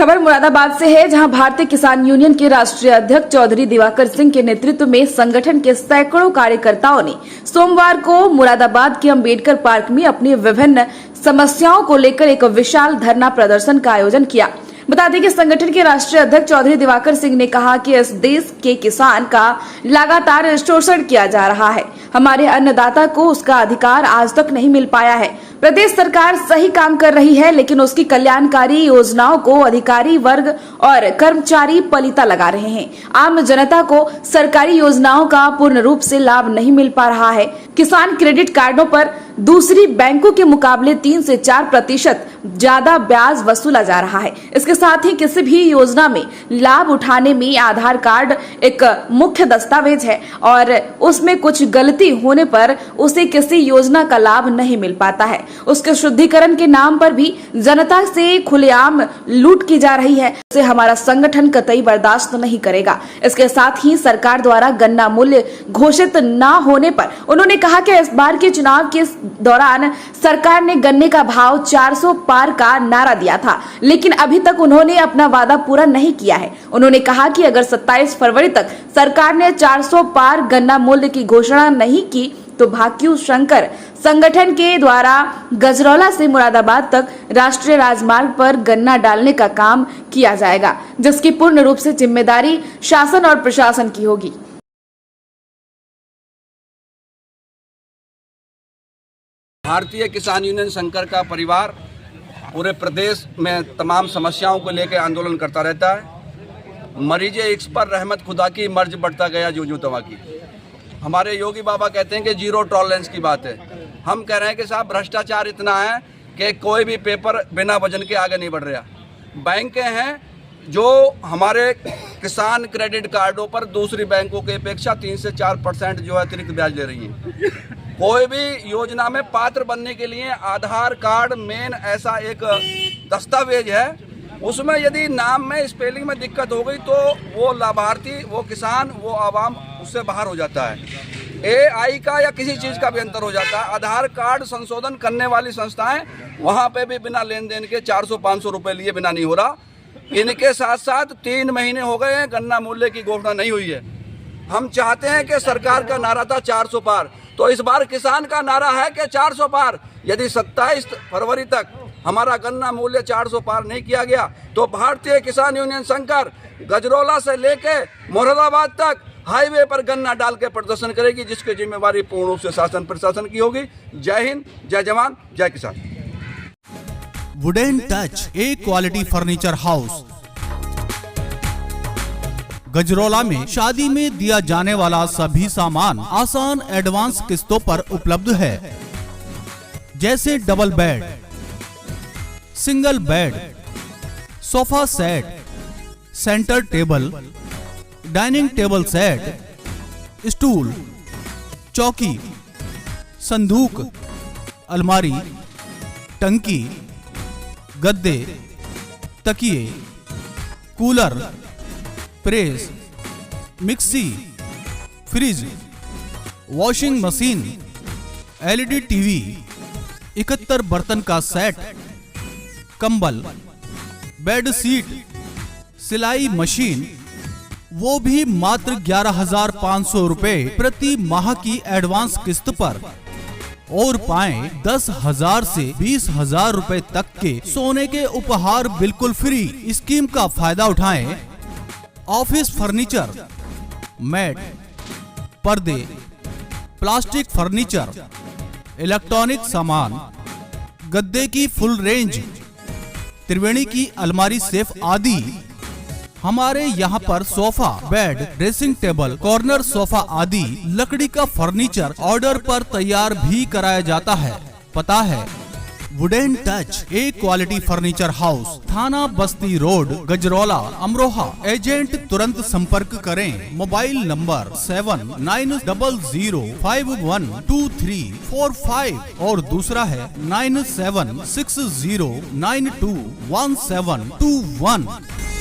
खबर मुरादाबाद से है, जहां भारतीय किसान यूनियन के राष्ट्रीय अध्यक्ष चौधरी दिवाकर सिंह के नेतृत्व में संगठन के सैकड़ों कार्यकर्ताओं ने सोमवार को मुरादाबाद के अंबेडकर पार्क में अपनी विभिन्न समस्याओं को लेकर एक विशाल धरना प्रदर्शन का आयोजन किया। बता दें कि संगठन के राष्ट्रीय अध्यक्ष चौधरी दिवाकर सिंह ने कहा कि इस देश के किसान का लगातार शोषण किया जा रहा है। हमारे अन्नदाता को उसका अधिकार आज तक नहीं मिल पाया है। प्रदेश सरकार सही काम कर रही है, लेकिन उसकी कल्याणकारी योजनाओं को अधिकारी वर्ग और कर्मचारी पलीता लगा रहे हैं। आम जनता को सरकारी योजनाओं का पूर्ण रूप से लाभ नहीं मिल पा रहा है। किसान क्रेडिट कार्डों पर दूसरी बैंकों के मुकाबले 3 से 4% ज्यादा ब्याज वसूला जा रहा है। इसके साथ ही किसी भी योजना में लाभ उठाने में आधार कार्ड एक मुख्य दस्तावेज है और उसमें कुछ गलती होने पर उसे किसी योजना का लाभ नहीं मिल पाता है। उसके शुद्धिकरण के नाम पर भी जनता से खुलेआम लूट की जा रही है। इसे हमारा संगठन कतई बर्दाश्त नहीं करेगा। इसके साथ ही सरकार द्वारा गन्ना मूल्य घोषित न होने पर उन्होंने कहा कि इस बार के चुनाव के दौरान सरकार ने गन्ने का भाव 400 पार का नारा दिया था, लेकिन अभी तक उन्होंने अपना वादा पूरा नहीं किया है। उन्होंने कहा कि अगर 27 फरवरी तक सरकार ने 400 पार गन्ना मूल्य की घोषणा नहीं की तो भाकियू शंकर संगठन के द्वारा गजरौला से मुरादाबाद तक राष्ट्रीय राजमार्ग पर गन्ना डालने का काम किया जाएगा, जिसकी पूर्ण रूप से जिम्मेदारी शासन और प्रशासन की होगी। भारतीय किसान यूनियन शंकर का परिवार पूरे प्रदेश में तमाम समस्याओं को लेकर आंदोलन करता रहता है। मरीज इश्क पर रहमत खुदा की, मर्ज बढ़ता गया जूं तवा की। हमारे योगी बाबा कहते हैं कि जीरो टॉलरेंस की बात है। हम कह रहे हैं कि साहब भ्रष्टाचार इतना है कि कोई भी पेपर बिना वजन के आगे नहीं बढ़ रहा। बैंकें हैं जो हमारे किसान क्रेडिट कार्डों पर दूसरी बैंकों की अपेक्षा 3 से 4% जो है अतिरिक्त ब्याज ले रही हैं। कोई भी योजना में पात्र बनने के लिए आधार कार्ड मेन ऐसा एक दस्तावेज है, उसमें यदि नाम में स्पेलिंग में दिक्कत हो गई तो वो लाभार्थी, वो किसान, वो आवाम उससे बाहर हो जाता है। AI का या किसी चीज़ का भी अंतर हो जाता है। आधार कार्ड संशोधन करने वाली संस्थाएं वहाँ पे भी बिना लेन देन के 400-500 रुपये लिए बिना नहीं हो रहा। इनके साथ साथ 3 महीने हो गए हैं, गन्ना मूल्य की घोषणा नहीं हुई है। हम चाहते हैं कि सरकार का नारा था 400 पार, तो इस बार किसान का नारा है कि 400 पार। यदि 27 फरवरी तक हमारा गन्ना मूल्य 400 पार नहीं किया गया तो भारतीय किसान यूनियन शंकर गजरौला से लेके मुरादाबाद तक हाईवे पर गन्ना डाल के प्रदर्शन करेगी, जिसकी जिम्मेवारी पूर्ण रूप से शासन प्रशासन की होगी। जय हिंद, जय जवान, जय किसान। वुडन टच ए क्वालिटी फर्नीचर हाउस गजरौला में शादी में दिया जाने वाला सभी सामान आसान एडवांस किस्तों पर उपलब्ध है, जैसे double bed, single bed, sofa set, centre table, dining table set, stool, चौकी, संदूक, अलमारी, टंकी, गद्दे, तकिए, cooler, press, mixie, fridge, washing machine, LED TV, 71 बर्तन का सेट, कंबल, बेड शीट, सिलाई मशीन, वो भी मात्र 11,500 रुपए प्रति माह की एडवांस किस्त पर, और पाएं 10,000 से 20,000 रुपए तक के सोने के उपहार बिल्कुल फ्री। स्कीम का फायदा उठाएं। ऑफिस फर्नीचर, मैट, पर्दे, प्लास्टिक फर्नीचर, इलेक्ट्रॉनिक सामान, गद्दे की फुल रेंज, त्रिवेणी की अलमारी सेफ आदि। हमारे यहाँ पर sofa, bed, dressing table, corner sofa आदि लकड़ी का फर्नीचर ऑर्डर पर तैयार भी कराया जाता है। पता है वुडन टच ए क्वालिटी फर्नीचर हाउस, थाना बस्ती रोड, गजरौला, अमरोहा। एजेंट तुरंत संपर्क करें। मोबाइल नंबर 7990512345 और दूसरा है 9760921721।